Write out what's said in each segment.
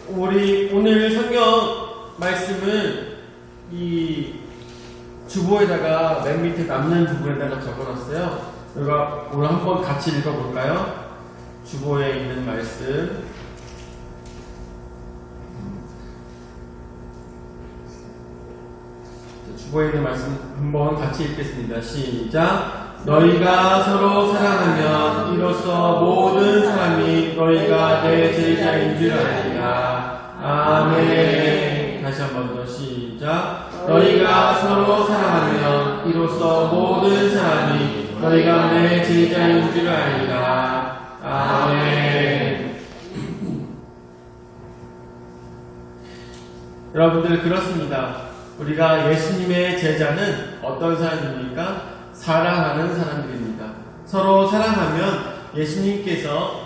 우리 오늘 성경 말씀은 이 주보에다가 맨 밑에 남는 부분에다가 적어놨어요. 우리가 오늘 한번 같이 읽어볼까요? 주보에 있는 말씀. 주보에 있는 말씀 한번 같이 읽겠습니다. 시작. 너희가 서로 사랑하면 이로써 모든 사람이 너희가 내 제자인 줄 알리라. 아멘. 다시 한번 더 시작. 너희가 서로 사랑하면 이로써 모든 사람이 너희가 내 제자인 줄 알리라. 아멘. 여러분들 그렇습니다. 우리가 예수님의 제자는 어떤 사람입니까? 사랑하는 사람들입니다. 서로 사랑하면 예수님께서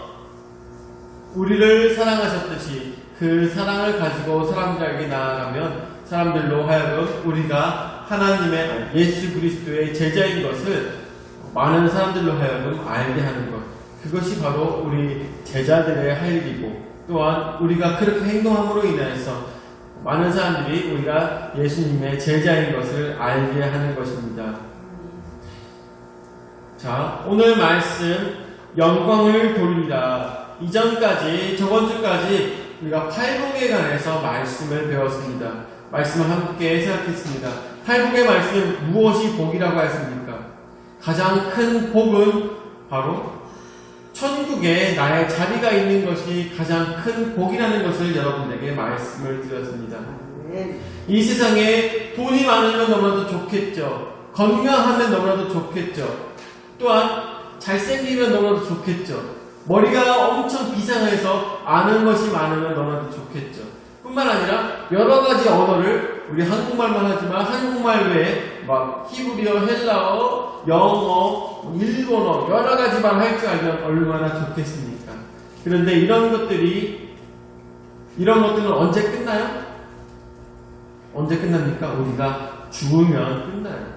우리를 사랑하셨듯이 그 사랑을 가지고 사람들에게 나아가면 사람들로 하여금 우리가 하나님의 예수 그리스도의 제자인 것을 많은 사람들로 하여금 알게 하는 것, 그것이 바로 우리 제자들의 할 일이고, 또한 우리가 그렇게 행동함으로 인해서 많은 사람들이 우리가 예수님의 제자인 것을 알게 하는 것입니다. 자, 오늘 말씀 영광을 돌리라. 이전까지, 저번주까지 우리가 팔복에 관해서 말씀을 배웠습니다. 말씀을 함께 생각했습니다. 팔복의 말씀, 무엇이 복이라고 했습니까? 가장 큰 복은 바로 천국에 나의 자리가 있는 것이 가장 큰 복이라는 것을 여러분에게 말씀을 드렸습니다. 이 세상에 돈이 많으면 너무나도 좋겠죠. 건강하면 너무나도 좋겠죠. 또한 잘생기면 너무나도 좋겠죠. 머리가 엄청 비상해서 아는 것이 많으면 너무나도 좋겠죠. 뿐만 아니라 여러 가지 언어를, 우리 한국말만 하지만 한국말 외에 막 히브리어, 헬라어, 영어, 일본어 여러 가지만 할 줄 알면 얼마나 좋겠습니까? 그런데 이런 것들은 언제 끝나요? 언제 끝납니까? 우리가 죽으면 끝나요.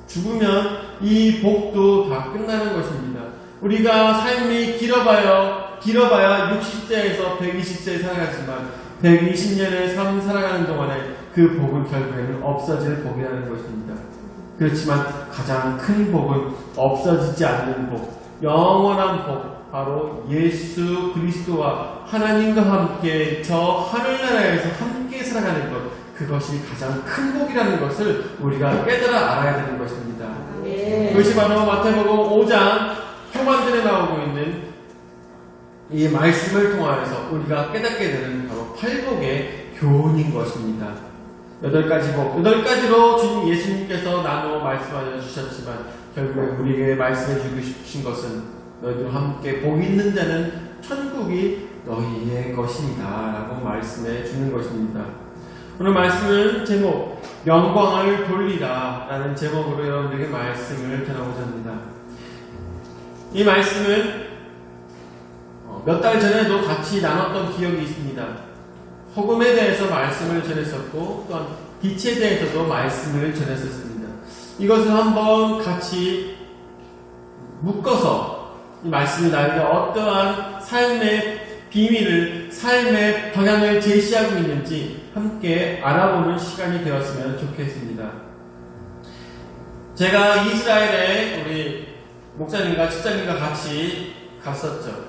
죽으면 이 복도 다 끝나는 것입니다. 우리가 삶이 길어봐야 60세에서 120세 살아가지만 120년의 삶 살아가는 동안에 그 복은 결국에는 없어질 복이라는 것입니다. 그렇지만 가장 큰 복은 없어지지 않는 복, 영원한 복, 바로 예수 그리스도와 하나님과 함께 저 하늘나라에서 함께 살아가는 것, 그것이 가장 큰 복이라는 것을 우리가 깨달아 알아야 되는 것입니다. 그것이 바로 마태복음 5장 초반전에 나오고 있는 이 말씀을 통하여서 우리가 깨닫게 되는 바로 팔복의 교훈인 것입니다. 8가지 복, 8가지로 주님 예수님께서 나누어 말씀하여 주셨지만 결국에 우리에게 말씀해 주고 싶으신 것은 너희들과 함께 복 있는 자는 천국이 너희의 것이다 라고 말씀해 주는 것입니다. 오늘 말씀은 제목 영광을 돌리라 라는 제목으로 여러분들에게 말씀을 전하고자 합니다. 이 말씀은 몇 달 전에도 같이 나눴던 기억이 있습니다. 소금에 대해서 말씀을 전했었고 또한 빛에 대해서도 말씀을 전했었습니다. 이것을 한번 같이 묶어서 이 말씀이 나에게 어떠한 삶의 비밀을, 삶의 방향을 제시하고 있는지 함께 알아보는 시간이 되었으면 좋겠습니다. 제가 이스라엘에 우리 목사님과 집사님과 같이 갔었죠.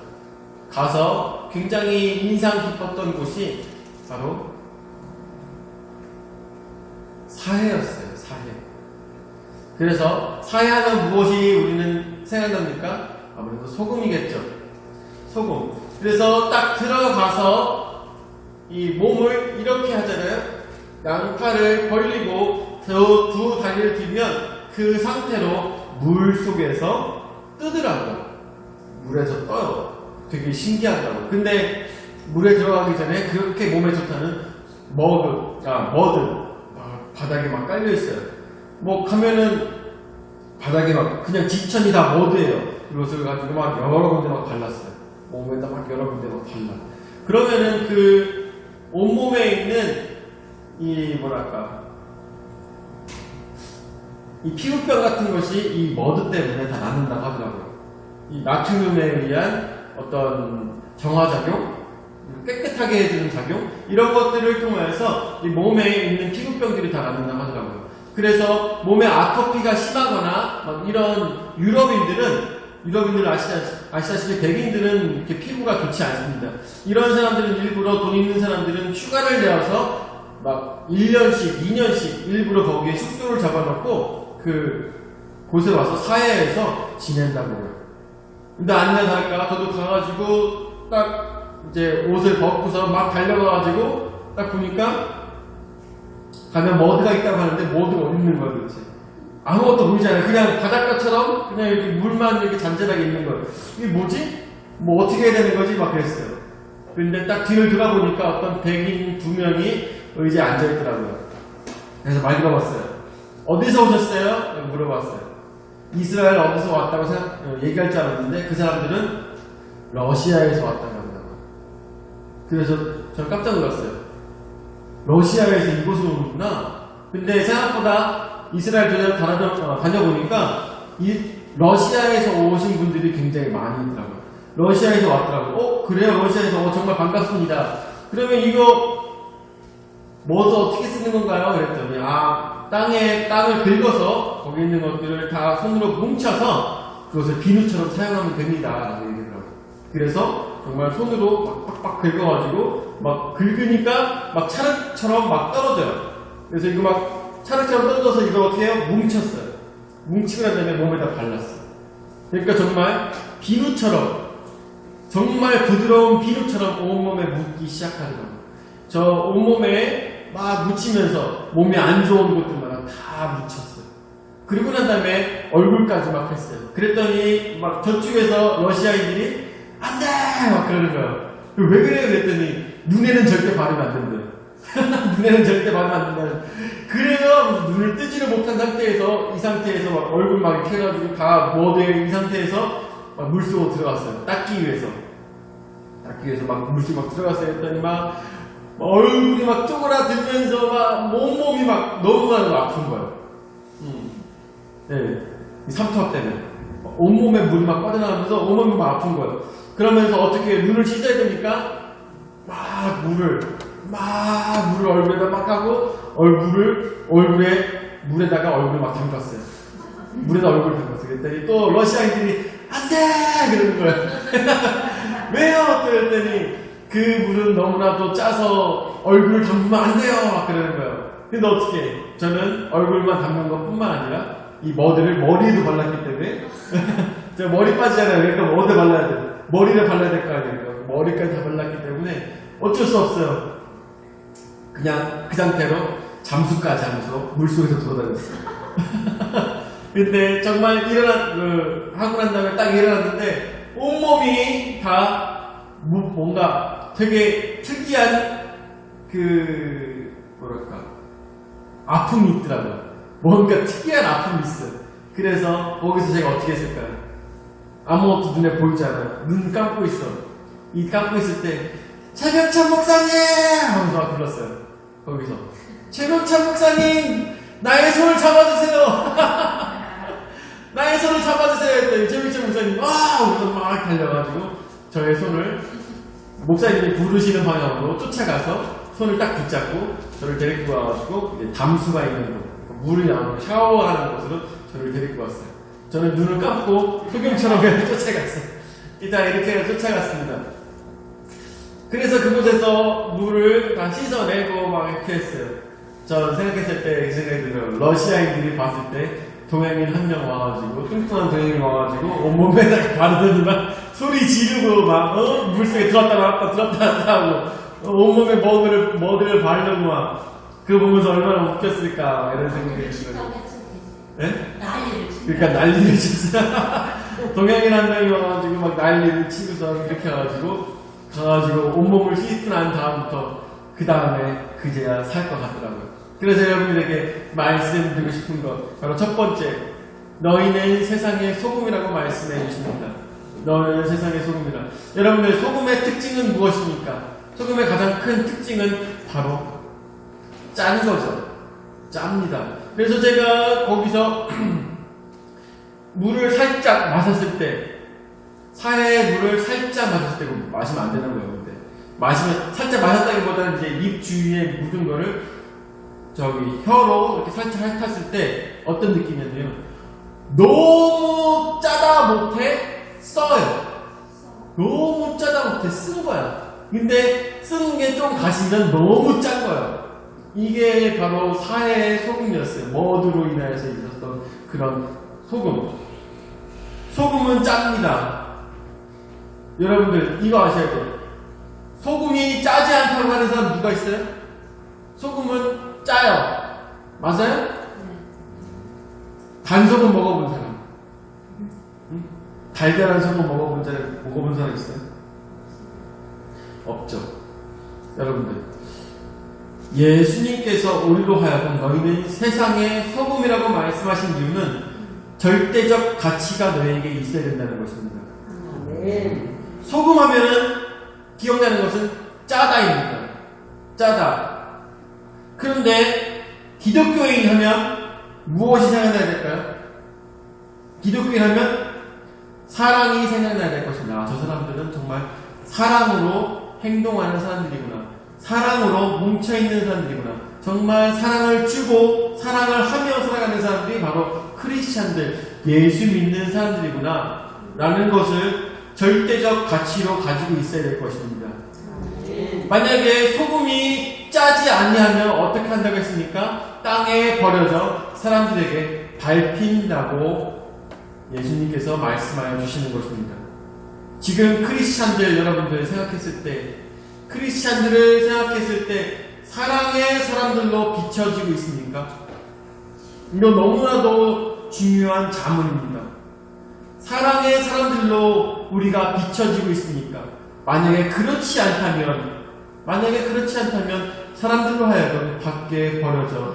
가서 굉장히 인상 깊었던 곳이 바로 사해였어요. 사해. 그래서 사해하면 무엇이 우리는 생각납니까? 아무래도 소금이겠죠. 소금. 그래서 딱 들어가서 이 몸을 이렇게 하잖아요. 양팔을 벌리고 두 다리를 들면 그 상태로 물 속에서 뜨더라고요. 물에서 떠요. 되게 신기하다고. 근데 물에 들어가기 전에 그렇게 몸에 좋다는 머드 바닥에 막 깔려있어요. 뭐 가면은 바닥에 막 그냥 지천이 다 머드예요. 이것을 가지고 막 여러 군데 막 발랐어요. 몸에다 막 여러 군데 막 발라. 그러면은 그 온몸에 있는 이 피부병 같은 것이 이 머드 때문에 다 낫는다고 하더라고요. 이 나트륨에 의한 어떤 정화작용, 깨끗하게 해주는 작용, 이런 것들을 통해서 이 몸에 있는 피부병들이 다 낫는다고 하더라고요. 그래서 몸에 아토피가 심하거나 막 이런 유럽인들은 아시다시피 백인들은 이렇게 피부가 좋지 않습니다. 이런 사람들은 일부러 돈 있는 사람들은 휴가를 내어서 막 1년씩, 2년씩 일부러 거기에 숙소를 잡아놓고 그 곳에 와서 사회에서 지낸다고요. 근데 아니나 다를까 저도 가가지고 딱 이제 옷을 벗고서 막 달려가가지고 딱 보니까 가면 머드가 있다고 하는데 머드가 어디 있는 거야 도대체. 아무것도 보이잖아요. 그냥 바닷가처럼 그냥 이렇게 물만 이렇게 잔잔하게 있는 거예요. 이게 뭐지? 뭐 어떻게 해야 되는 거지? 막 그랬어요. 근데 딱 뒤를 돌아보니까 어떤 백인 2명이 의자에 앉아있더라고요. 그래서 말 걸어봤어요. 어디서 오셨어요? 물어봤어요. 이스라엘 어디서 왔다고 얘기할 줄 알았는데 그 사람들은 러시아에서 왔다고 하더라고요. 그래서 저는 깜짝 놀랐어요. 러시아에서 이곳으로 오는구나. 근데 생각보다 이스라엘 다녀보니까 이 러시아에서 오신 분들이 굉장히 많이 있더라고요. 러시아에서 왔더라고요. 그래요? 러시아에서 정말 반갑습니다. 그러면 이거 뭐도 어떻게 쓰는 건가요? 그랬더니 땅을 긁어서 거기 있는 것들을 다 손으로 뭉쳐서 그것을 비누처럼 사용하면 됩니다. 라고 얘기하더라고요. 그래서 정말 손으로 막 빡빡 긁어가지고 막 긁으니까 막 찰흙처럼 막 떨어져요. 그래서 이거 막 찰흙처럼 떨어져서 이걸 어떻게 해요? 뭉쳤어요. 뭉치고 난 다음에 몸에다 발랐어요. 그러니까 정말 비누처럼, 정말 부드러운 비누처럼 온몸에 묻기 시작하더라고요. 저 온몸에 막 묻히면서 몸에 안 좋은 것들마다 다 묻혔어요. 그리고 난 다음에 얼굴까지 막 했어요. 그랬더니 막 저쪽에서 러시아인들이 안 돼! 막 그러는 거예요. 왜 그래요? 그랬더니 눈에는 절대 바르면 안 된대요. 눈에는 절대 바르면 안 된다는. 그래요? 눈을 뜨지를 못한 상태에서 이 상태에서 막 얼굴 막 이렇게 해가지고 다 머드에 이 상태에서 막 물속으로 들어갔어요. 닦기 위해서 막 물속에 막 들어갔어요. 했더니 막 얼굴이 막 쪼그라들면서 막 온몸이 막 너무나도 아픈 거예요. 네, 이 삼투압 때문에 온몸에 물이 막 빠져나가면서 온몸이 막 아픈 거예요. 그러면서 어떻게 눈을 씻어야 되니까 막 물을 얼굴에다 막 하고 물에다가 얼굴을 막 담갔어요. 물에다 얼굴을 담갔어요. 그랬더니 또 러시아인들이 안 돼! 그러는 거예요. 왜요? 그랬더니 그 물은 너무나도 짜서 얼굴을 담그면 안 돼요! 막 그러는 거예요. 근데 어떻게 해? 저는 얼굴만 담근 것 뿐만 아니라 이 머리를 머리에도 발랐기 때문에 제가 머리 빠지잖아요. 그러니까 머리에 발라야 돼요. 머리를 발라야 될 거 아니에요. 머리까지 다 발랐기 때문에 어쩔 수 없어요. 그냥 그 상태로 잠수까지 하면서 물속에서 돌아다녔어요. 근데 정말 하고 난 다음에 딱 일어났는데 온몸이 다 뭔가 되게 특이한 아픔이 있더라고요. 뭔가 특이한 아픔이 있어요. 그래서 거기서 제가 어떻게 했을까요? 아무것도 눈에 보이지 않아요. 눈 감고 있어. 이 감고 있을 때 최병찬 목사님! 하면서 막 불렀어요. 거기서 최병찬 목사님! 나의 손을 잡아주세요! 나의 손을 잡아주세요! 했더니 최병찬 목사님 와! 하면서 막 달려가지고 저의 손을 목사님이 부르시는 방향으로 쫓아가서 손을 딱 붙잡고 저를 데리고 와가지고 담수가 있는 곳, 물이 나오고 샤워하는 곳으로 저를 데리고 왔어요. 저는 눈을 감고 소경처럼 그냥 쫓아갔어요. 일단 이렇게 해서 쫓아갔습니다. 그래서 그곳에서 물을 다 씻어내고 막 이렇게 했어요. 전 생각했을 때 이 생각이 들어요. 러시아인들이 봤을 때 동양인 한 명 와가지고 뚱뚱한 동양인 와가지고 온몸에다가 바르더니만 소리 지르고 막 물속에 들었다 나왔다 하고 온몸에 머리를 바르려고 막 그거 보면서 얼마나 웃겼을까 이런 생각이 들어요. 네? 그러니까 난리를 쳤어요. 동양인 한 명이 와가지고 막 난리를 치고서 이렇게 가가지고 온몸을 씻고 난 다음부터 그 다음에 그제야 살 것 같더라고요. 그래서 여러분들에게 말씀드리고 싶은 것 바로 첫 번째, 너희는 세상의 소금이라고 말씀해 주십니다. 너희는 세상의 소금이라. 여러분들 소금의 특징은 무엇입니까? 소금의 가장 큰 특징은 바로 짠 거죠. 짭니다. 그래서 제가 거기서 물을 살짝 마셨을 때, 사해의 물을 살짝 마셨을 때 마시면 안 되는 거예요. 근데 마시면 살짝 마셨다기보다는 이제 입 주위에 묻은 거를 저기 혀로 이렇게 살짝 핥았을 때 어떤 느낌이냐면 너무 짜다 못해 써요. 너무 짜다 못해 쓴 거야. 근데 쓴 게 좀 가시면 너무 짠 거야. 이게 바로 사해의 소금이었어요. 머드로 인하여서 있었던 그런 소금. 소금은 짭니다. 여러분들 이거 아셔야 돼요. 소금이 짜지 않다고 하는 사람 누가 있어요? 소금은 짜요. 맞아요? 단소금 먹어본 사람? 응? 달달한 소금 먹어본 사람 있어요? 없죠. 여러분들 예수님께서 우리로 하여금 너희는 세상의 소금이라고 말씀하신 이유는 절대적 가치가 너희에게 있어야 된다는 것입니다. 소금 하면은 기억나는 것은 짜다입니다. 짜다. 그런데 기독교인 하면 무엇이 생각나야 될까요? 기독교인 하면 사랑이 생각나야 될 것입니다. 저 사람들은 정말 사랑으로 행동하는 사람들이구나. 사랑으로 뭉쳐있는 사람들이구나. 정말 사랑을 주고 사랑을 하며 살아가는 사람들이 바로 크리스찬들, 예수 믿는 사람들이구나 라는 것을 절대적 가치로 가지고 있어야 될 것입니다. 만약에 소금이 짜지 아니하면 어떻게 한다고 했습니까? 땅에 버려져 사람들에게 밟힌다고 예수님께서 말씀하여 주시는 것입니다. 지금 크리스찬들 여러분들 생각했을 때, 크리스찬들을 생각했을 때 사랑의 사람들로 비춰지고 있습니까? 이거 너무나도 중요한 자문입니다. 사랑의 사람들로 우리가 비춰지고 있습니까? 만약에 그렇지 않다면 사람들로 하여금 밖에 버려져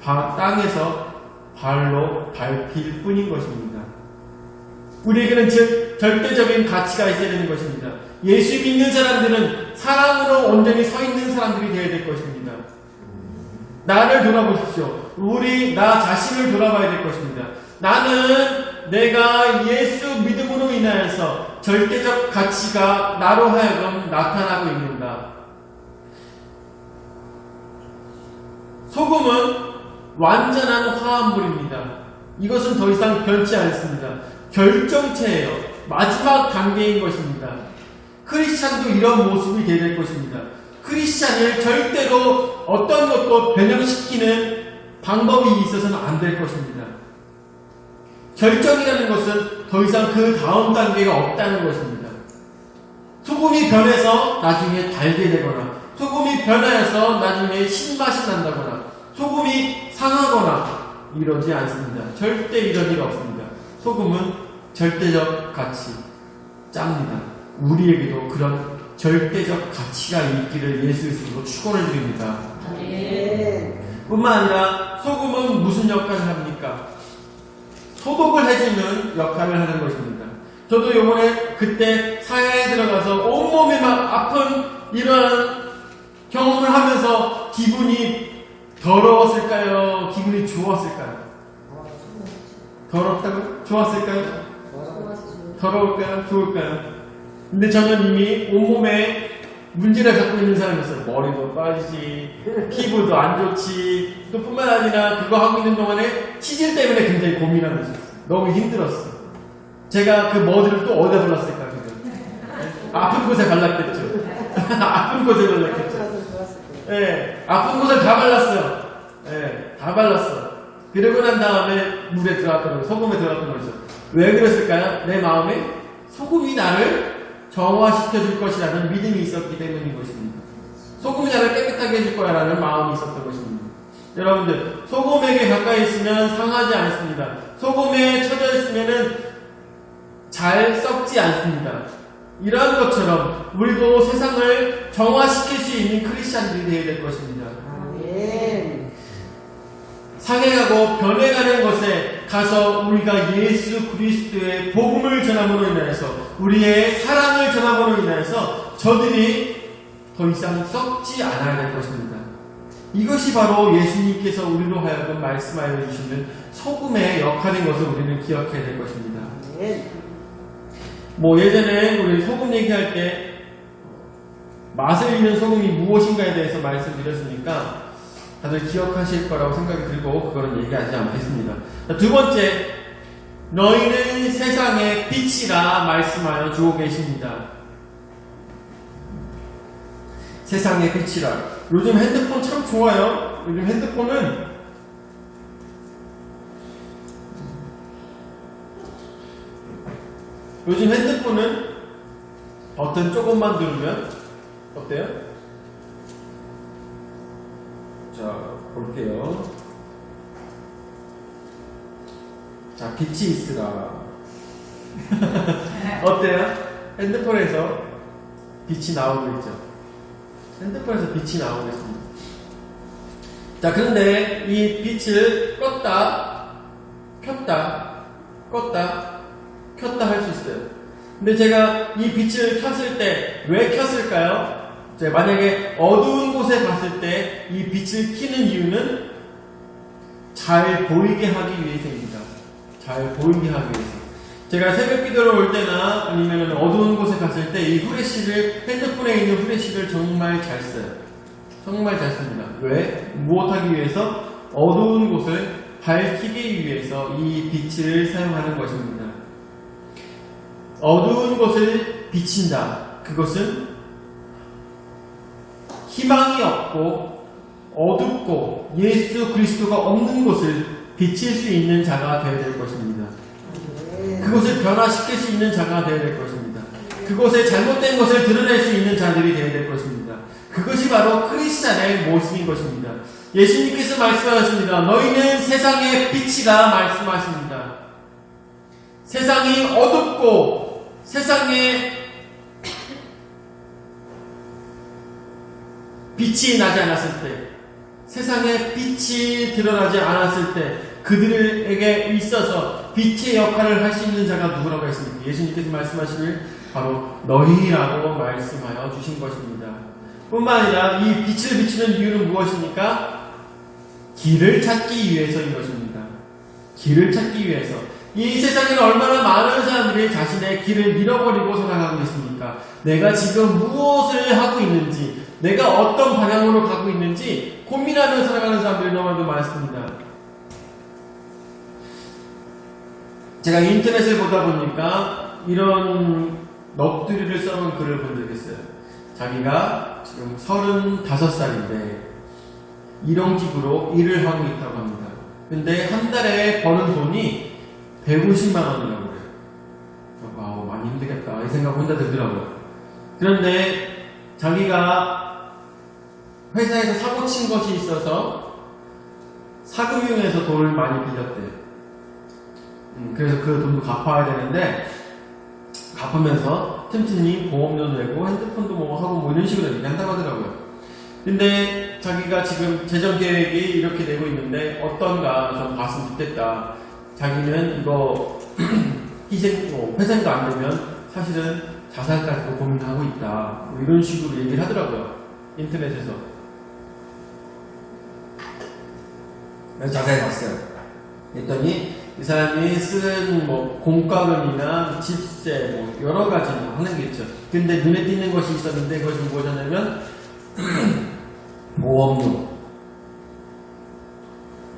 땅에서 발로 밟힐 뿐인 것입니다. 우리에게는 즉 절대적인 가치가 있어야 되는 것입니다. 예수 믿는 사람들은 사랑으로 온전히 서 있는 사람들이 되어야 될 것입니다. 나를 돌아보십시오. 나 자신을 돌아봐야 될 것입니다. 나는 내가 예수 믿음으로 인하여서 절대적 가치가 나로 하여금 나타나고 있는가. 소금은 완전한 화합물입니다. 이것은 더 이상 변치 않습니다. 결정체예요. 마지막 단계인 것입니다. 크리스찬도 이런 모습이 되어야 될 것입니다. 크리스찬을 절대로 어떤 것도 변형시키는 방법이 있어서는 안 될 것입니다. 결정이라는 것은 더 이상 그 다음 단계가 없다는 것입니다. 소금이 변해서 나중에 달게 되거나, 소금이 변하여서 나중에 신맛이 난다거나, 소금이 상하거나 이러지 않습니다. 절대 이런 일 없습니다. 소금은 절대적 가치, 짭니다. 우리에게도 그런 절대적 가치가 있기를 예수 그리스도로 축원을 드립니다. 뿐만 아니라 소금은 무슨 역할을 합니까? 소독을 해주는 역할을 하는 것입니다. 저도 요번에 그때 사회에 들어가서 온몸이 막 아픈 이런 경험을 하면서 기분이 더러웠을까요? 기분이 좋았을까요? 더럽다고? 좋았을까요? 더러울까요? 좋을까요? 근데 저는 이미 온몸에 문제를 갖고 있는 사람이었어요. 머리도 빠지지, 피부도 안 좋지, 또 뿐만 아니라 그거 하고 있는 동안에 치질 때문에 굉장히 고민하고 있었어요. 너무 힘들었어. 제가 그 머리를 또 어디다 발랐을까? 아픈 곳에 발랐겠죠. 아픈 곳에 발랐겠죠. 예, 아픈 곳을 다 발랐어요. 예, 다 발랐어. 그러고 난 다음에 물에 들어갔던 거, 소금에 들어갔던 거죠. 왜 그랬을까요? 내 마음에 소금이 나를 정화시켜 줄 것이라는 믿음이 있었기 때문인 것입니다. 소금이 나를 깨끗하게 해줄 거야라는 마음이 있었던 것입니다. 여러분들, 소금에게 가까이 있으면 상하지 않습니다. 소금에 쳐져 있으면은 잘 썩지 않습니다. 이러한 것처럼 우리도 세상을 정화시킬 수 있는 크리스찬들이 되어야 될 것입니다. 아멘. 상해가고 변해가는 것에 가서 우리가 예수 그리스도의 복음을 전함으로 인하여서, 우리의 사랑을 전함으로 인하여서 저들이 더 이상 썩지 않아야 될 것입니다. 이것이 바로 예수님께서 우리로 하여금 말씀하여 주시는 소금의 역할인 것을 우리는 기억해야 될 것입니다. 예전에 우리 소금 얘기할 때 맛을 잃는 소금이 무엇인가에 대해서 말씀드렸으니까 다들 기억하실 거라고 생각이 들고 그거는 얘기하지 않겠습니다. 자, 두 번째, 너희는 세상의 빛이라 말씀하여 주고 계십니다. 세상의 빛이라. 요즘 핸드폰 참 좋아요. 요즘 핸드폰은 버튼 조금만 누르면 어때요? 자, 볼게요. 자, 빛이 있으라. 어때요? 핸드폰에서 빛이 나오고 있죠. 핸드폰에서 빛이 나오고 있습니다. 자, 그런데 이 빛을 껐다, 켰다, 껐다, 켰다 할 수 있어요. 근데 제가 이 빛을 켰을 때 왜 켰을까요? 제가 만약에 어두운 곳에 갔을 때 이 빛을 켜는 이유는 잘 보이게 하기 위해서입니다. 잘 보이게 하기 위해서. 제가 새벽 기도를 올 때나 아니면 어두운 곳에 갔을 때 이 후레쉬를, 핸드폰에 있는 후레쉬를 정말 잘 써요. 정말 잘 씁니다. 왜? 무엇하기 위해서? 어두운 곳을 밝히기 위해서 이 빛을 사용하는 것입니다. 어두운 곳을 비친다. 그것은 희망이 없고 어둡고 예수 그리스도가 없는 곳을 비칠 수 있는 자가 되어야 될 것입니다. 그곳을 변화시킬 수 있는 자가 되어야 될 것입니다. 그곳에 잘못된 것을 드러낼 수 있는 자들이 되어야 될 것입니다. 그것이 바로 크리스찬의 모습인 것입니다. 예수님께서 말씀하셨습니다. 너희는 세상의 빛이라 말씀하십니다. 세상이 어둡고 세상에 빛이 나지 않았을 때, 세상에 빛이 드러나지 않았을 때 그들에게 있어서 빛의 역할을 할 수 있는 자가 누구라고 했습니까? 예수님께서 말씀하시길 바로 너희라고 말씀하여 주신 것입니다. 뿐만 아니라 이 빛을 비추는 이유는 무엇입니까? 길을 찾기 위해서인 것입니다. 길을 찾기 위해서. 이 세상에는 얼마나 많은 사람들이 자신의 길을 잃어버리고 살아가고 있습니까? 내가 지금 무엇을 하고 있는지, 내가 어떤 방향으로 가고 있는지 고민하며 살아가는 사람들이 너무나도 많습니다. 제가 인터넷을 보다 보니까 이런 넋두리를 써놓은 글을 본 적이 있어요. 자기가 지금 35살인데 일용직으로 일을 하고 있다고 합니다. 근데 한 달에 버는 돈이 150만 원이라고 그래요. 와우, 많이 힘들겠다 이 생각 혼자 들더라고요. 그런데 자기가 회사에서 사고 친 것이 있어서 사금융에서 돈을 많이 빌렸대요. 그래서 그 돈도 갚아야 되는데 갚으면서 틈틈이 보험료 내고 핸드폰도 뭐 하고 뭐 이런 식으로 얘기한다고 하더라고요. 근데 자기가 지금 재정 계획이 이렇게 되고 있는데 어떤가 좀 봤으면 좋겠다. 자기는 이거 회생도 안 되면 사실은 자살까지도 고민하고 있다. 뭐 이런 식으로 얘기를 하더라고요. 인터넷에서. 그래서 자세히 봤어요. 그랬더니 이 사람이 쓴 뭐 공과금이나 집세 뭐 여러 가지 하는 게 있죠. 근데 눈에 띄는 것이 있었는데 그것이 뭐냐면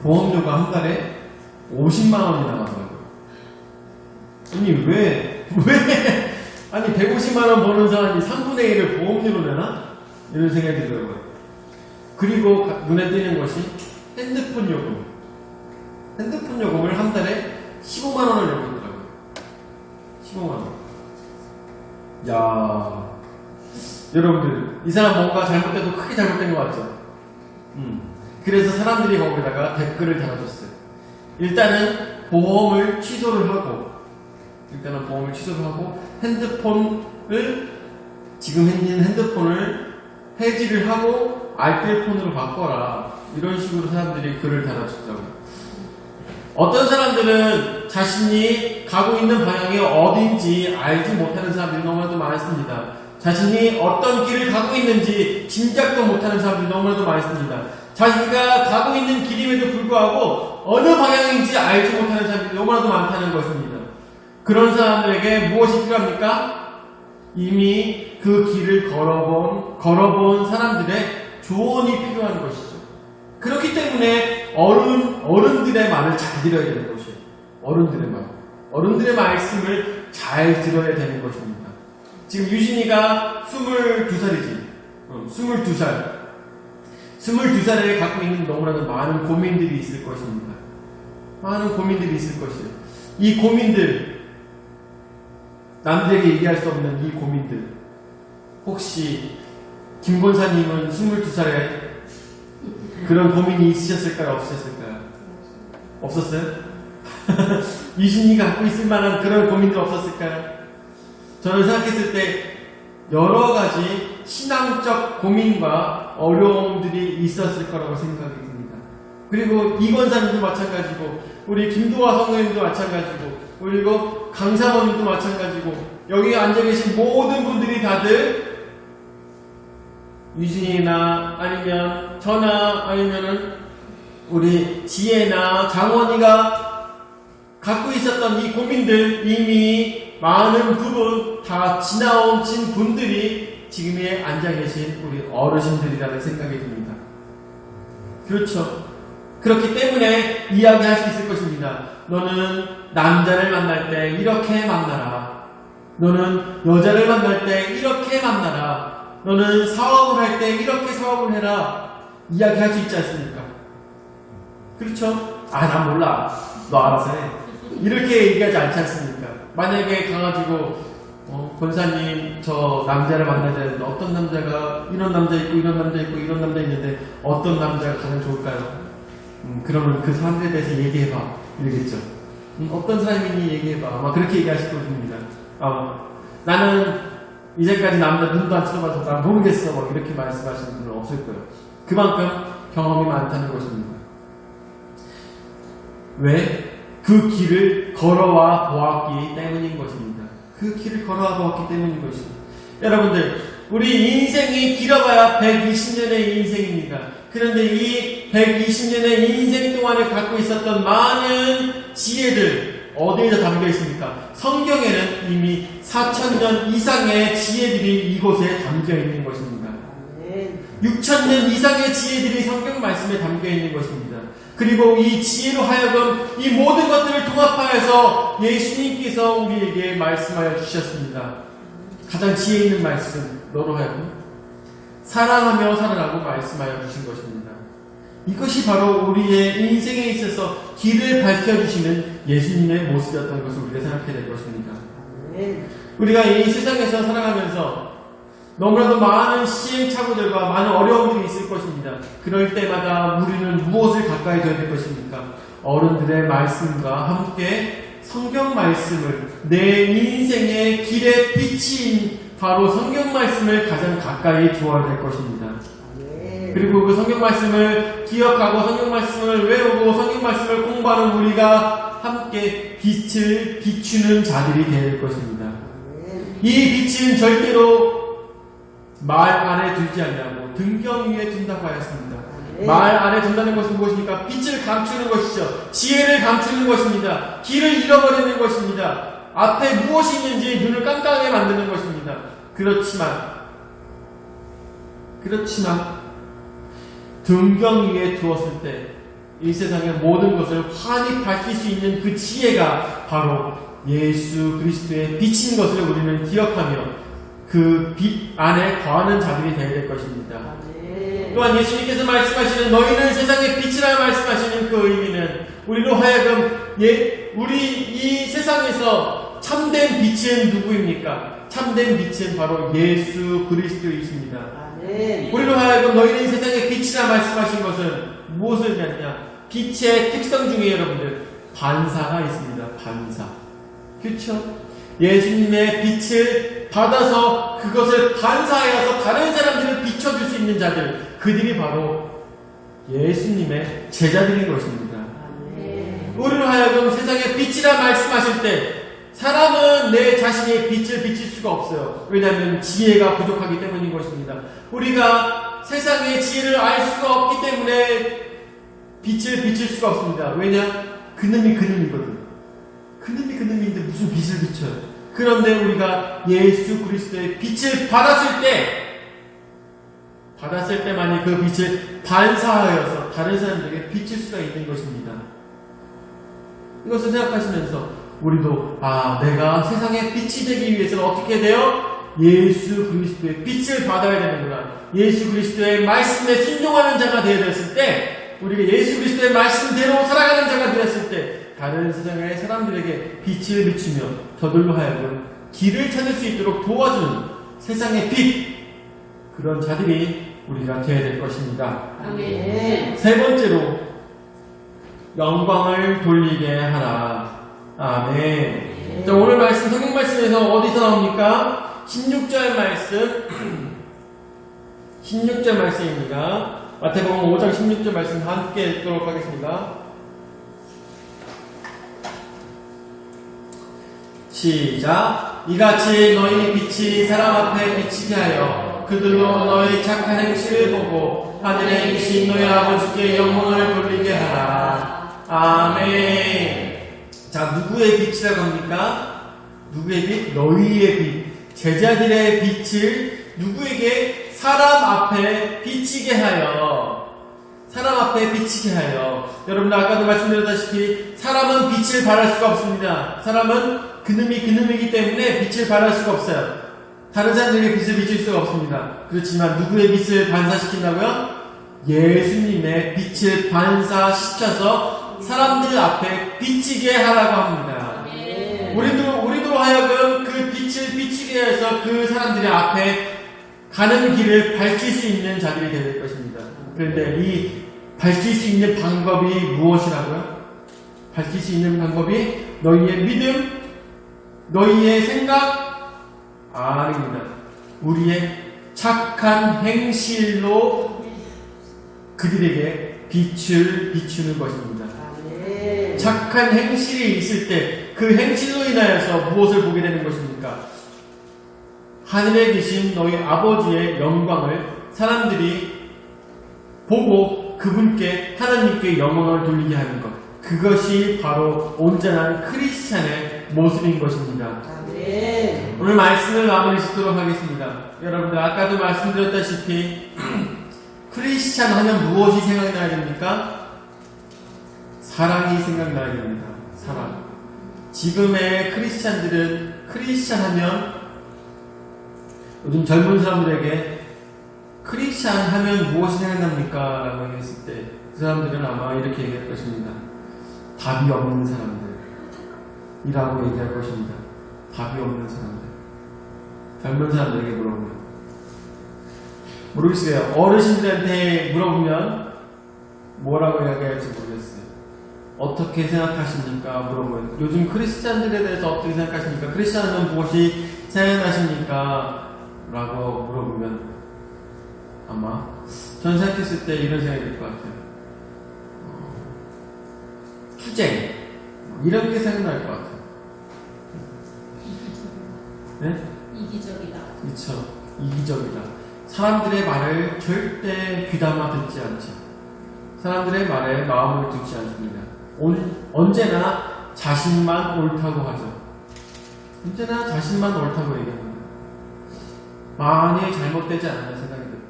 보험료가 한 달에 50만 원이 나가더라고요. 아니 왜 아니 150만 원 버는 사람이 3분의 1을 보험료로 내나? 이런 생각이 들더라고요. 그리고 눈에 띄는 것이 핸드폰 요금을 한 달에 15만 원을 내고 있더라고요. 15만 원. 야, 여러분들 이 사람 뭔가 잘못돼도 크게 잘못된 것 같죠? 그래서 사람들이 거기다가 댓글을 달아줬어요. 일단은 보험을 취소를 하고 핸드폰을 지금 있는 핸드폰을 해지를 하고 알뜰폰으로 바꿔라. 이런 식으로 사람들이 글을 달아줬더라고요. 어떤 사람들은 자신이 가고 있는 방향이 어딘지 알지 못하는 사람들이 너무나도 많습니다. 자신이 어떤 길을 가고 있는지 짐작도 못하는 사람들이 너무나도 많습니다. 자기가 가고 있는 길임에도 불구하고 어느 방향인지 알지 못하는 사람들이 너무나도 많다는 것입니다. 그런 사람들에게 무엇이 필요합니까? 이미 그 길을 걸어본 사람들의 조언이 필요한 것이죠. 그렇기 때문에 어른들의 말을 잘 들어야 되는 것이에요. 어른들의 말씀을 잘 들어야 되는 것입니다. 지금 유진이가 22살이지. 22살. 22살에 갖고 있는 너무나도 많은 고민들이 있을 것입니다. 많은 고민들이 있을 것이에요. 이 고민들, 남들에게 얘기할 수 없는 이 고민들, 혹시 김 권사님은 22살에 그런 고민이 있으셨을까요? 없으셨을까요? 없었어요? 유진이가 갖고 있을 만한 그런 고민들 없었을까요? 저는 생각했을 때 여러 가지 신앙적 고민과 어려움들이 있었을 거라고 생각이 듭니다. 그리고 이 권사님도 마찬가지고, 우리 김도화 성도님도 마찬가지고, 그리고 강사모님도 마찬가지고, 여기 앉아 계신 모든 분들이 다들 유진이나 아니면 저나 아니면은 우리 지혜나 장원이가 갖고 있었던 이 고민들, 이미 많은 부분 다 지나오신 분들이 지금에 앉아 계신 우리 어르신들이라는 생각이 듭니다. 그렇죠. 그렇기 때문에 이야기할 수 있을 것입니다. 너는 남자를 만날 때 이렇게 만나라. 너는 여자를 만날 때 이렇게 만나라. 너는 사업을 할 때 이렇게 사업을 해라. 이야기할 수 있지 않습니까? 그렇죠? 난 몰라. 너 알아서 해. 이렇게 얘기하지 않지 않습니까? 만약에 가가지고 권사님 저 남자를 만나야 되는데 어떤 남자가 이런 남자 있고 이런 남자 있고 이런 남자 있는데 어떤 남자가 가장 좋을까요? 그러면 그 사람들에 대해서 얘기해봐 이러겠죠. 어떤 사람이니 얘기해봐. 아마 그렇게 얘기하실 겁니다. 나는 이제까지 남자 눈도 안 쳐다봐서 난 모르겠어 뭐 이렇게 말씀하시는 분은 없을 거예요. 그만큼 경험이 많다는 것입니다. 왜? 그 길을 걸어와 보았기 때문인 것입니다. 그 길을 걸어와 보았기 때문인 것입니다. 여러분들, 우리 인생이 길어봐야 120년의 인생입니다. 그런데 이 120년의 인생 동안에 갖고 있었던 많은 지혜들 어디에서 담겨 있습니까? 성경에는 이미 4000년 이상의 지혜들이 이곳에 담겨 있는 것입니다. 6000년 이상의 지혜들이 성경 말씀에 담겨 있는 것입니다. 그리고 이 지혜로 하여금 이 모든 것들을 통합하여서 예수님께서 우리에게 말씀하여 주셨습니다. 가장 지혜 있는 말씀, 너로 하여금 사랑하며 살아라고 말씀하여 주신 것입니다. 이것이 바로 우리의 인생에 있어서 길을 밝혀주시는 예수님의 모습이었던 것을 우리가 생각해야 될 것입니다. 우리가 이 세상에서 살아가면서 너무나도 많은 시행착오들과 많은 어려움들이 있을 것입니다. 그럴 때마다 우리는 무엇을 가까이 둬야 될 것입니까? 어른들의 말씀과 함께 성경 말씀을, 내 인생의 길의 빛인 바로 성경 말씀을 가장 가까이 두어야 될 것입니다. 그리고 그 성경 말씀을 기억하고 성경 말씀을 외우고 성경 말씀을 공부하는 우리가 함께 빛을 비추는 자들이 될 것입니다. 이 빛은 절대로 말 안에 들지 않냐고 등경 위에 둔다고 하였습니다. 말 안에 둔다는 것은 무엇입니까? 빛을 감추는 것이죠. 지혜를 감추는 것입니다. 길을 잃어버리는 것입니다. 앞에 무엇이 있는지 눈을 깜깜하게 만드는 것입니다. 그렇지만 등경 위에 두었을 때 이 세상의 모든 것을 환히 밝힐 수 있는 그 지혜가 바로 예수 그리스도의 빛인 것을 우리는 기억하며 그 빛 안에 거하는 자들이 되어야 될 것입니다. 또한 예수님께서 말씀하시는 너희는 세상의 빛이라 말씀하시는 그 의미는 우리로 하여금 우리 이 세상에서 참된 빛은 누구입니까? 참된 빛은 바로 예수 그리스도이십니다. 우리로 하여금 너희는 이 세상의 빛이라 말씀하신 것은 무엇을 의미하느냐? 빛의 특성 중에 여러분들 반사가 있습니다. 반사. 그렇죠? 예수님의 빛을 받아서 그것을 반사하여서 다른 사람들을 비춰줄 수 있는 자들, 그들이 바로 예수님의 제자들인 것입니다. 우리로 하여금 세상의 빛이라 말씀하실 때 사람은 내 자신의 빛을 비칠 수가 없어요. 왜냐하면 지혜가 부족하기 때문인 것입니다. 우리가 세상의 지혜를 알 수가 없기 때문에 빛을 비칠 수가 없습니다. 왜냐? 그놈이 그놈이거든. 그놈이 그놈인데 무슨 빛을 비춰요? 그런데 우리가 예수 그리스도의 빛을 받았을 때만이 그 빛을 반사하여서 다른 사람들에게 비칠 수가 있는 것입니다. 이것을 생각하시면서 우리도 내가 세상에 빛이 되기 위해서는 어떻게 돼요? 예수 그리스도의 빛을 받아야 되는구나. 예수 그리스도의 말씀에 순종하는 자가 되어야 됐을 때, 우리가 예수 그리스도의 말씀대로 살아가는 자가 되었을 때 다른 세상의 사람들에게 빛을 비추며 저들로 하여금 길을 찾을 수 있도록 도와주는 세상의 빛, 그런 자들이 우리가 되어야 될 것입니다. 아멘. 세 번째로 영광을 돌리게 하라. 아멘. 자, 오늘 말씀, 성경 말씀에서 어디서 나옵니까? 16절 말씀. 16절 말씀입니다. 마태복음 5장 16절 말씀 함께 읽도록 하겠습니다. 시작. 이같이 너희 빛이 사람 앞에 비치게 하여 그들로 너희 착한 행실을 보고 하늘에 계신 너희 아버지께 영광을 돌리게 하라. 아멘. 자, 누구의 빛이라고 합니까? 누구의 빛? 너희의 빛. 제자들의 빛을 누구에게? 사람 앞에 비치게 하여. 사람 앞에 비치게 하여. 여러분, 아까도 말씀드렸다시피 사람은 빛을 발할 수가 없습니다. 사람은 그놈이기 때문에 빛을 발할 수가 없어요. 다른 사람들에게 빛을 비칠 수가 없습니다. 그렇지만 누구의 빛을 반사시킨다고요? 예수님의 빛을 반사시켜서 사람들 앞에 비치게 하라고 합니다. 우리도 하여금 그 빛을 비치게 해서 그 사람들의 앞에 가는 길을 밝힐 수 있는 자들이 될 것입니다. 그런데 이 밝힐 수 있는 방법이 무엇이라고요? 밝힐 수 있는 방법이 너희의 믿음, 너희의 생각? 아닙니다. 우리의 착한 행실로 그들에게 빛을 비추는 것입니다. 착한 행실이 있을 때 그 행실로 인하여서 무엇을 보게 되는 것입니까? 하늘에 계신 너희 아버지의 영광을 사람들이 보고 그분께, 하나님께 영광을 돌리게 하는 것. 그것이 바로 온전한 크리스찬의 모습인 것입니다. 오늘 말씀을 마무리 짓도록 하겠습니다. 여러분들, 아까도 말씀드렸다시피 크리스찬 하면 무엇이 생각나야 됩니까? 사랑이 생각나야 됩니다. 사랑. 지금의 크리스찬들은 크리스찬 하면, 요즘 젊은 사람들에게 크리스찬 하면 무엇이 생각납니까? 라고 했을 때 그 사람들은 아마 이렇게 얘기할 것입니다. 답이 없는 사람들 이라고 얘기할 것입니다. 답이 없는 사람들. 젊은 사람들에게 물어보면 모르겠어요. 어르신들한테 물어보면 뭐라고 이야기할지 모르겠어요. 어떻게 생각하십니까? 물어보면 요즘 크리스찬들에 대해서 어떻게 생각하십니까? 크리스찬은 무엇이 생각나십니까? 라고 물어보면 아마 전 생각했을 때 이런 생각이 들 것 같아요. 투쟁 이런 게 생각날 것 같아요. 네? 이기적이다. 그렇죠. 이기적이다. 사람들의 말을 절대 귀담아 듣지 않죠. 사람들의 말에 마음을 두지 않습니다. 언제나 자신만 옳다고 하죠. 언제나 자신만 옳다고 얘기합니다. 많이 잘못되지 않았나 생각이 들어요.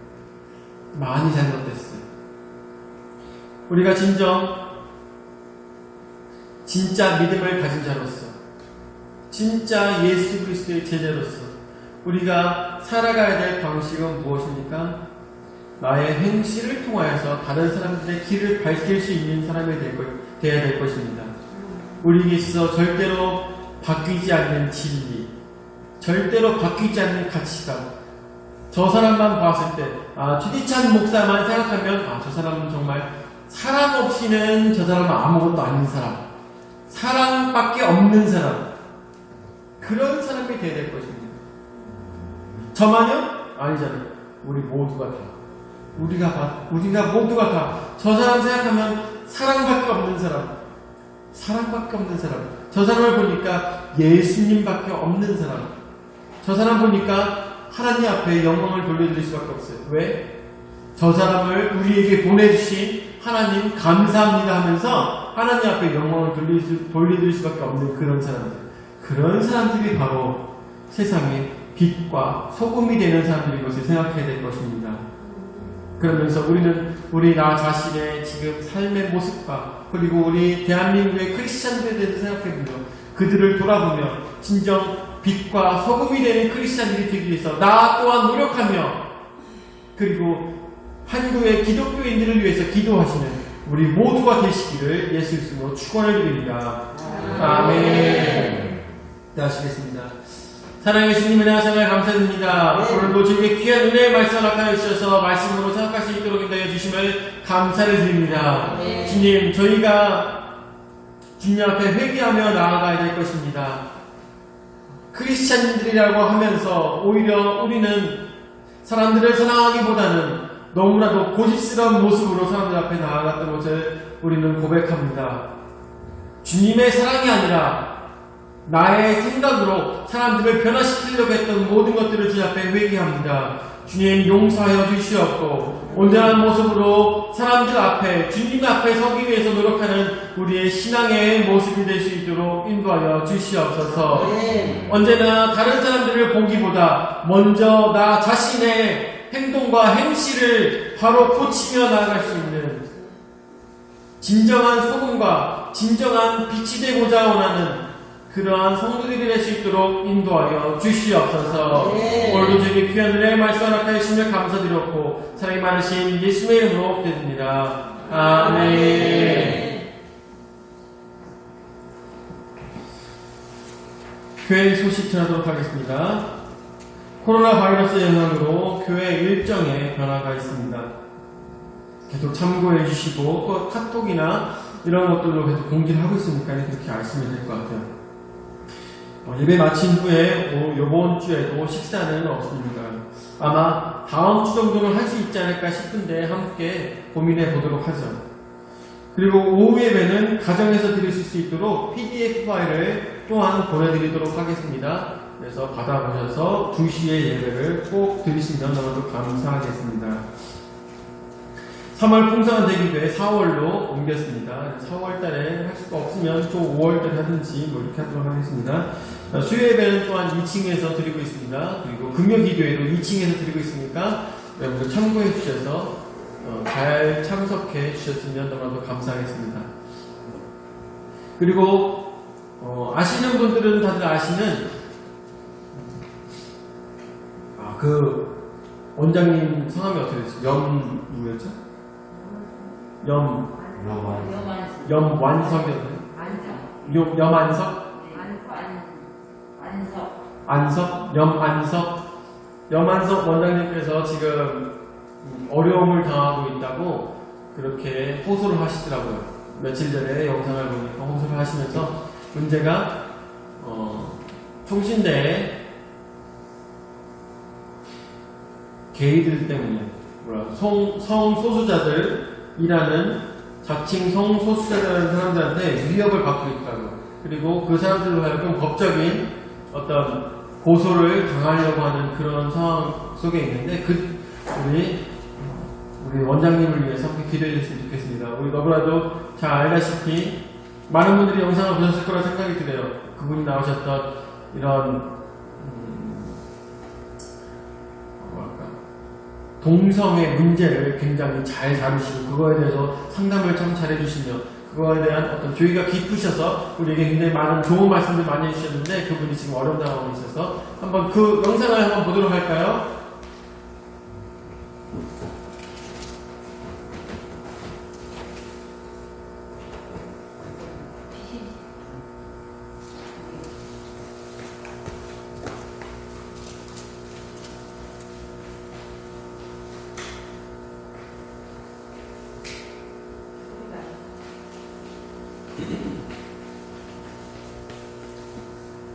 많이 잘못됐어요. 우리가 진짜 믿음을 가진 자로서, 진짜 예수 그리스도의 제자로서 우리가 살아가야 될 방식은 무엇입니까? 나의 행실을 통하여서 다른 사람들의 길을 밝힐 수 있는 사람이 되어야 될 것입니다. 우리에게 있어서 절대로 바뀌지 않는 진리, 절대로 바뀌지 않는 가치관. 저 사람만 봤을 때, 최디찬 목사만 생각하면, 저 사람은 정말 사랑 없이는 저 사람은 아무것도 아닌 사람, 사랑밖에 없는 사람, 그런 사람이 되어야 될 것입니다. 저만요? 아니잖아요. 우리 모두가 다. 우리가 모두가 다. 저 사람 생각하면 사랑밖에 없는 사람, 사랑밖에 없는 사람. 저 사람을 보니까 예수님밖에 없는 사람. 저 사람 보니까 하나님 앞에 영광을 돌려드릴 수밖에 없어요. 왜? 저 사람을 우리에게 보내주신 하나님 감사합니다 하면서 하나님 앞에 영광을 돌려드릴 수밖에 없는 그런 사람들. 그런 사람들이 바로 세상의 빛과 소금이 되는 사람들인 것을 생각해야 될 것입니다. 그러면서 우리 나 자신의 지금 삶의 모습과 그리고 우리 대한민국의 크리스찬들에 대해서 생각해보며 그들을 돌아보며 진정 빛과 소금이 되는 크리스찬들이 되기 위해서 나 또한 노력하며 그리고 한국의 기독교인들을 위해서 기도하시는 우리 모두가 되시기를 예수 이름으로 축원을 드립니다. 아멘. 기도하시겠습니다. 사랑의 주님의 나사를 감사드립니다. 오늘도 저에게 귀한 은혜의 말씀을 나타내 주셔서 말씀으로 생각할 수 있도록 인도해 주심을 감사를 드립니다. 주님, 저희가 주님 앞에 회개하며 나아가야 될 것입니다. 크리스찬들이라고 하면서 오히려 우리는 사람들을 사랑하기보다는 너무나도 고집스러운 모습으로 사람들 앞에 나아갔던 것을 우리는 고백합니다. 주님의 사랑이 아니라 나의 생각으로 사람들을 변화시키려고 했던 모든 것들을 주님 앞에 회개합니다. 주님 용서하여 주시옵고 온전한 모습으로 사람들 앞에 주님 앞에 서기 위해서 노력하는 우리의 신앙의 모습이 될 수 있도록 인도하여 주시옵소서. 언제나 다른 사람들을 보기보다 먼저 나 자신의 행동과 행실을 바로 고치며 나아갈 수 있는 진정한 소금과 진정한 빛이 되고자 원하는 그러한 성도들이 될 수 있도록 인도하여 주시옵소서. 오늘도 저에게 귀한 은혜의 말씀 허락하여 주시며 감사드렸고 사랑이 많으신 예수의 이름으로 기도드립니다. 아멘. 교회 소식 전하도록 하겠습니다. 코로나 바이러스 영향으로 교회 일정에 변화가 있습니다. 계속 참고해 주시고 또 카톡이나 이런 것들로 계속 공지를 하고 있으니까 그렇게 아시면 될 것 같아요. 예배 마친 후에 이번 주에도 식사는 없습니다. 아마 다음 주 정도는 할 수 있지 않을까 싶은데 함께 고민해 보도록 하죠. 그리고 오후 예배는 가정에서 드리실 수 있도록 PDF 파일을 또한 보내드리도록 하겠습니다. 그래서 받아보셔서 2시에 예배를 꼭 드리시면 너무도 감사하겠습니다. 3월 풍성한 대기교회 4월로 옮겼습니다. 4월달에 할 수가 없으면 또 5월달에 하든지 뭐 이렇게 하도록 하겠습니다. 수요 예배는 또한 2층에서 드리고 있습니다. 그리고 금요 기도회도 2층에서 드리고 있으니까 여러분들 참고해 주셔서 잘 참석해 주셨으면 너무나도 감사하겠습니다. 그리고 아시는 분들은 다들 아시는 그 원장님 성함이 어떻게 되죠? 누구였죠? 염완석이었나요? 염안석? 염안석 원장님께서 지금 어려움을 당하고 있다고 그렇게 호소를 하시더라고요. 며칠 전에 영상을 보니까 호소를 하시면서 문제가 총신대에 게이들 때문에 성소수자들이라는 자칭 성소수자라는 사람들한테 위협을 받고 있다고. 그리고 그 사람들로 하여금 법적인 어떤 고소를 당하려고 하는 그런 상황 속에 있는데 우리 원장님을 위해서 함께 기도해 주셨으면 좋겠습니다. 우리 너무나도 잘 알다시피 많은 분들이 영상을 보셨을 거라 생각이 드네요. 그분이 나오셨던 이런 동성의 문제를 굉장히 잘 다루시고 그거에 대해서 상담을 참 잘해주시며 그거에 대한 어떤 교의가 깊으셔서 우리에게 굉장히 많은 좋은 말씀들 많이 해주셨는데 그분이 지금 어려움 당하고 있어서 한번 그 영상을 한번 보도록 할까요?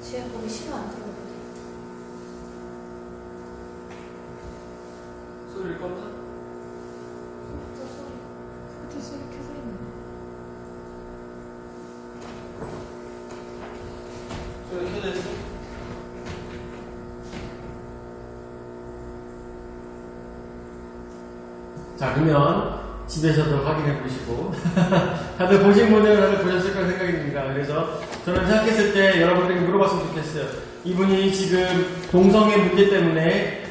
지금 보기 싫어 안 들어오거든. 소리를 껐나? 저 소리 켜져 있는. 소리 켜져 있어? 자, 그러면 집에서도 확인해 보시고 다들 보신 분들은 다들 보셨을 거라 생각이 듭니다. 그래서 저는 생각했을 때 여러분들에게 물어봤으면 좋겠어요. 이분이 지금 동성애 문제 때문에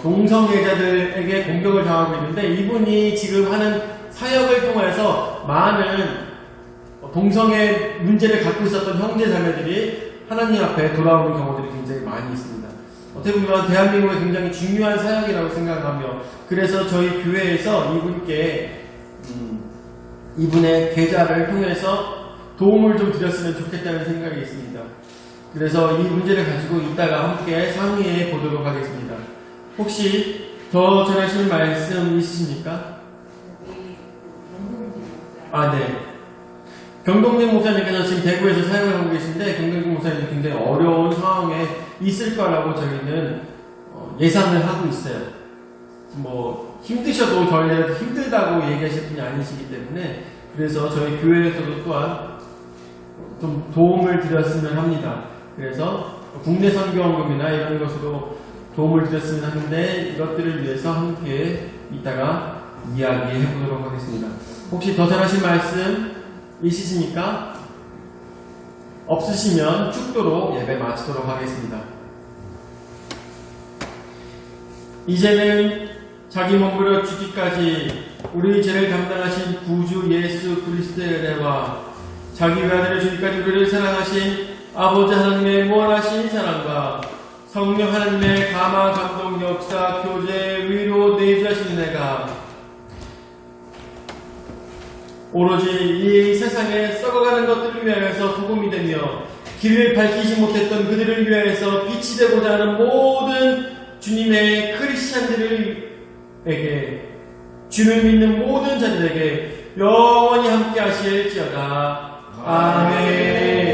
동성애자들에게 공격을 당하고 있는데, 이분이 지금 하는 사역을 통해서 많은 동성애 문제를 갖고 있었던 형제 자매들이 하나님 앞에 돌아오는 경우들이 굉장히 많이 있습니다. 어떻게 보면 대한민국에 굉장히 중요한 사역이라고 생각하며, 그래서 저희 교회에서 이분께 이분의 계좌를 통해서 도움을 좀 드렸으면 좋겠다는 생각이 있습니다. 그래서 이 문제를 가지고 이따가 함께 상의해 보도록 하겠습니다. 혹시 더 전하실 말씀 있으십니까? 네. 경동진 목사님께서 지금 대구에서 사역을 하고 계신데, 경동진 목사님이 굉장히 어려운 상황에 있을 거라고 저희는 예상을 하고 있어요. 뭐 힘드셔도 저희한테 힘들다고 얘기하실 분이 아니시기 때문에, 그래서 저희 교회에서도 또한 좀 도움을 드렸으면 합니다. 그래서 국내 선교원금이나 이런 것으로 도움을 드렸으면 하는데, 이것들을 위해서 함께 이따가 이야기해 보도록 하겠습니다. 혹시 더 잘하실 말씀 있으십니까? 없으시면 축도로 예배 마치도록 하겠습니다. 이제는 자기 몸부려 죽기까지 우리 죄를 감당하신 구주 예수 그리스도의 은혜와 자기 아들을 주기까지 우리를 사랑하신 아버지 하나님의 무한하신 사랑과 성령 하나님의 감화 감동 역사 교제 위로 내주하신 은혜가 오로지 이 세상에 썩어가는 것들을 위하여서 소금이 되며 길을 밝히지 못했던 그들을 위하여서 빛이 되고자 하는 모든 주님의 크리스찬들에게, 주를 믿는 모든 자들에게 영원히 함께 하실지어다. 아멘.